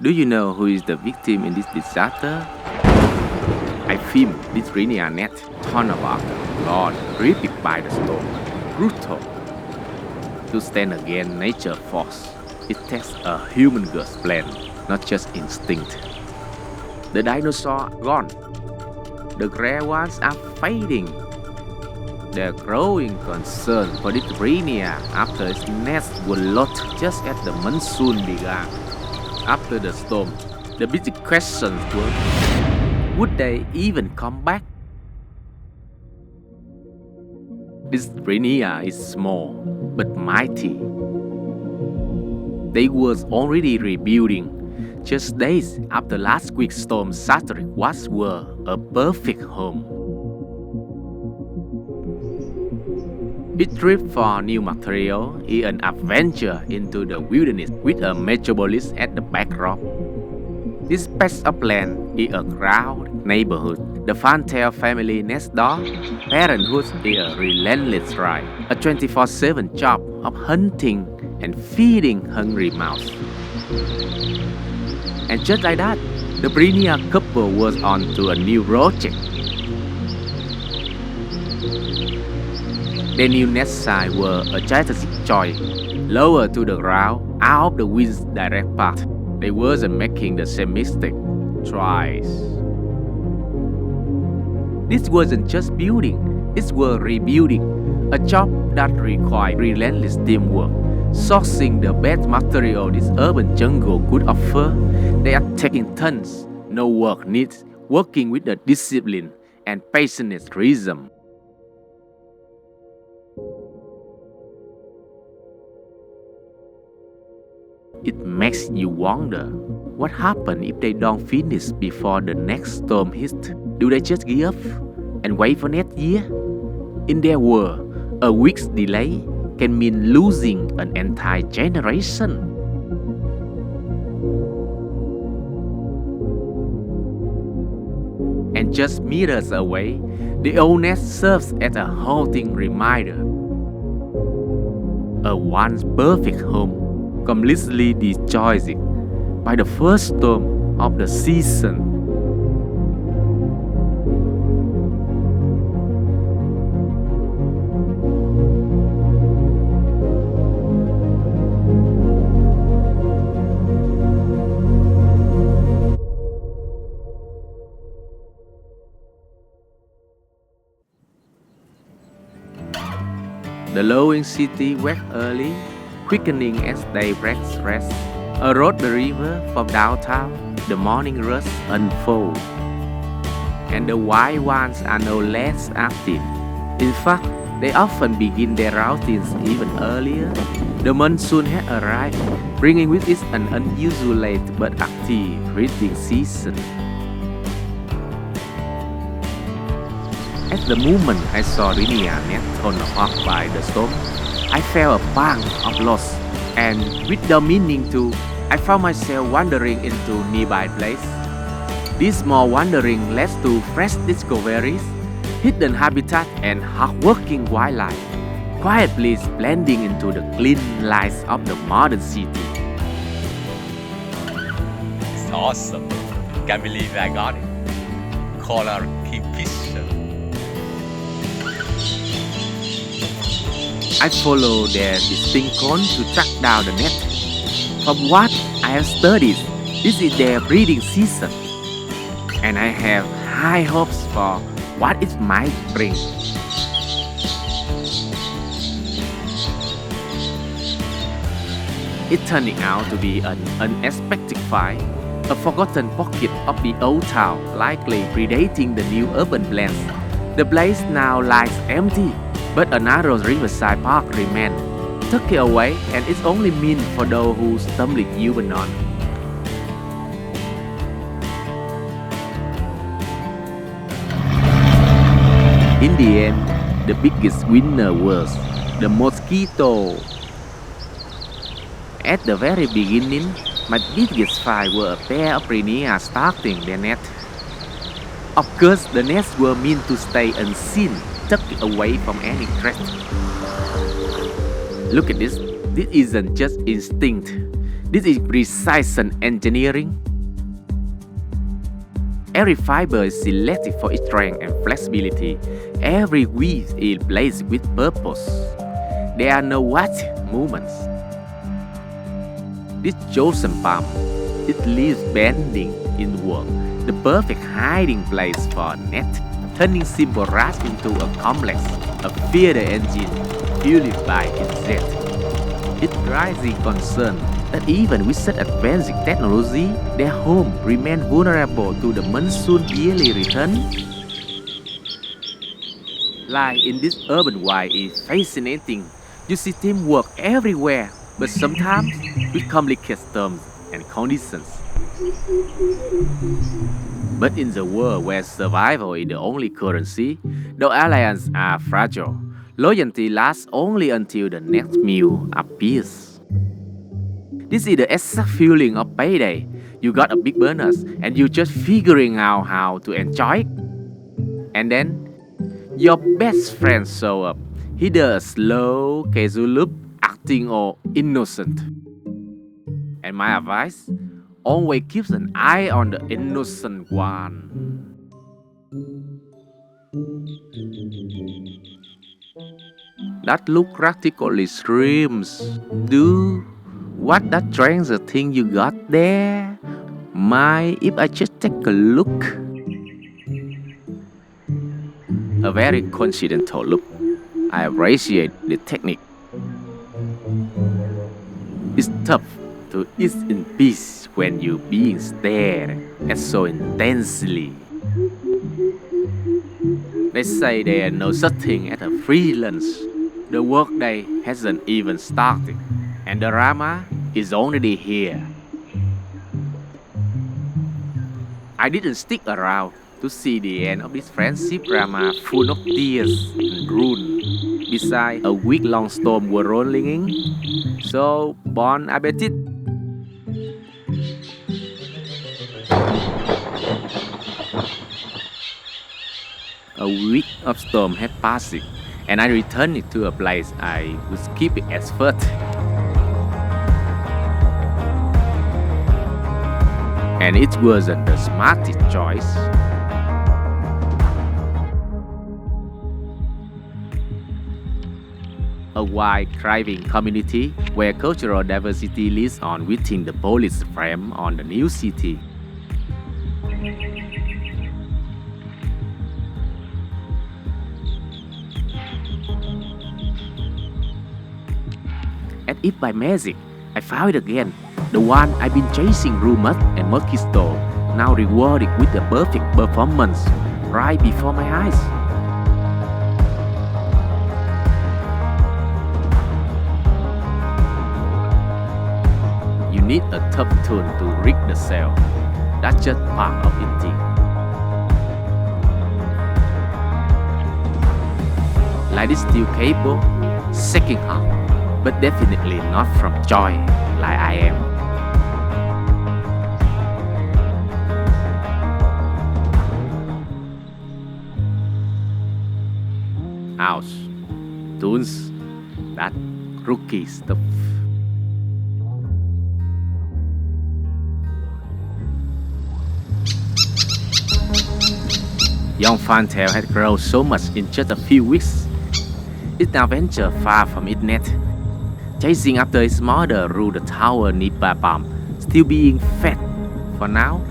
Do you know who is the victim in this disaster? I filmed this Rhenia net torn apart, Lord, ripped by the storm. Brutal. To stand against nature force, it takes a human girl's plan, not just instinct. The dinosaurs are gone. The gray ones are fading. The growing concern for this Rhenia after its nest was lost just as the monsoon began. After the storm, the big questions were, would they even come back? This Rhenia is small but mighty. They were already rebuilding just days after last week's storm shattered what were a perfect home. It trip for new material is an adventure into the wilderness with a metropolis at the backdrop. This patch of land is a crowded neighborhood. The Fantail family next door. Parenthood is a relentless drive, a 24/7 job of hunting and feeding hungry mouths. And just like that, the Rhenia couple was on to a new project. Their new nest site were a gigantic joy, lower to the ground, out of the wind's direct path. They wasn't making the same mistake twice. This wasn't just building, it was rebuilding, a job that required relentless teamwork. Sourcing the best material this urban jungle could offer, they are taking tons. No work needs working with the discipline and patience rhythm. It makes you wonder, what happens if they don't finish before the next storm hits? Do they just give up and wait for next year? In their world, a week's delay can mean losing an entire generation. And just meters away, the old nest serves as a haunting reminder. A once perfect home completely destroyed by the first storm of the season. The lowing city wakes early, quickening as daybreak rest. Across the river from downtown, the morning rush unfolds. And the wild ones are no less active. In fact, they often begin their routines even earlier. The monsoon has arrived, bringing with it an unusual late but active breeding season. At the moment I saw Rhenia net torn apart by the storm, I felt a pang of loss, and without meaning to, I found myself wandering into nearby place. This small wandering led to fresh discoveries, hidden habitat, and hardworking wildlife, quietly blending into the clean lights of the modern city. It's awesome. Can't believe I got it. Color kingfisher. I follow their distinct cone to track down the net. From what I have studied, this is their breeding season, and I have high hopes for what it might bring. It turning out to be an unexpected find, a forgotten pocket of the old town, likely predating the new urban plans. The place now lies empty, but a narrow riverside park remains, tucked away, and it's only meant for those who stumble even on. In the end, the biggest winner was the mosquito. At the very beginning, my biggest find were a pair of Rhenia starting their net. Of course, the nests were meant to stay unseen, tucked away from any threat. Look at this. This isn't just instinct. This is precision engineering. Every fiber is selected for its strength and flexibility. Every weave is placed with purpose. There are no what movements. This chosen palm, it leaves bending inward, the perfect hiding place for a net, turning simple rust into a complex, a feeder engine fueled by its jet. It's rising concern that even with such advanced technology, their home remain vulnerable to the monsoon yearly return. Life in this urban wild is fascinating. You see teamwork everywhere, but sometimes with complicated terms and conditions. But in the world where survival is the only currency, the alliances are fragile. Loyalty lasts only until the next meal appears. This is the exact feeling of payday. You got a big bonus and you just figuring out how to enjoy it. And then your best friend show up. He does slow, casual look, acting all innocent. And my advice, always keep an eye on the innocent one. That look practically screams, do what that stranger thing you got there? Mind if I just take a look? A very coincidental look. I appreciate the technique. It's tough to eat in peace when you're being stared at so intensely. They say there is no such thing as a free lunch. The workday hasn't even started, and the drama is already here. I didn't stick around to see the end of this friendship drama full of tears and ruin. Besides, a week-long storm was rolling in. So, bon appetit! A week of storm had passed, and I returned to a place I would keep it as first. And it wasn't the smartest choice. A wide, thriving community where cultural diversity lives on within the police frame on the new city. And if by magic, I found it again, the one I've been chasing rumors and mosquito, now rewarded with a perfect performance right before my eyes. You need a tough tune to rig the sail. That's just part of it thing. Light is still capable, shaking up, but definitely not from joy like I am. Ouch. Tunes, that rookie stuff. Young Fantail had grown so much in just a few weeks. It now ventured far from its net, chasing after its mother through the tower Nipa Palm, still being fed for now.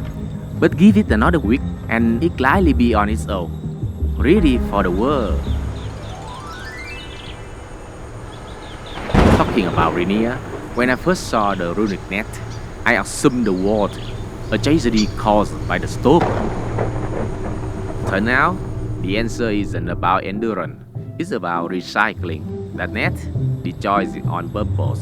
But give it another week and it likely be on its own, ready for the world. Talking about Rhaenyra, when I first saw the runic net, I assumed the war, a tragedy caused by the storm. Turn out, the answer isn't about endurance, it's about recycling. That net, the choice is on purpose.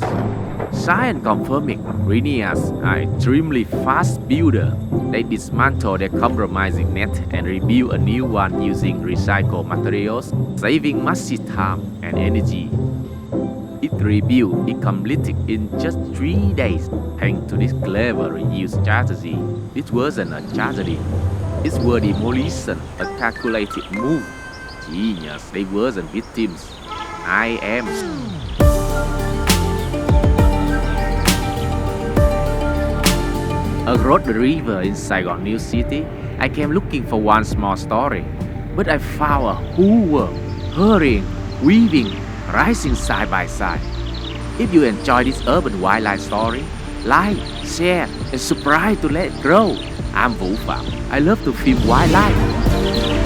Science confirming Rhaenyras are extremely fast builder. They dismantle their compromising net and rebuild a new one using recycled materials, saving massive time and energy. It rebuilt it completed in just 3 days, thanks to this clever reuse strategy. It wasn't a tragedy. It was demolition, a calculated move. Genius, they wasn't victims. I am. Across the river in Saigon New City, I came looking for one small story, but I found a whole world, hurrying, weaving, rising side by side. If you enjoy this urban wildlife story, like, share, and subscribe to let it grow. I'm Vũ Phạm. I love to film wildlife.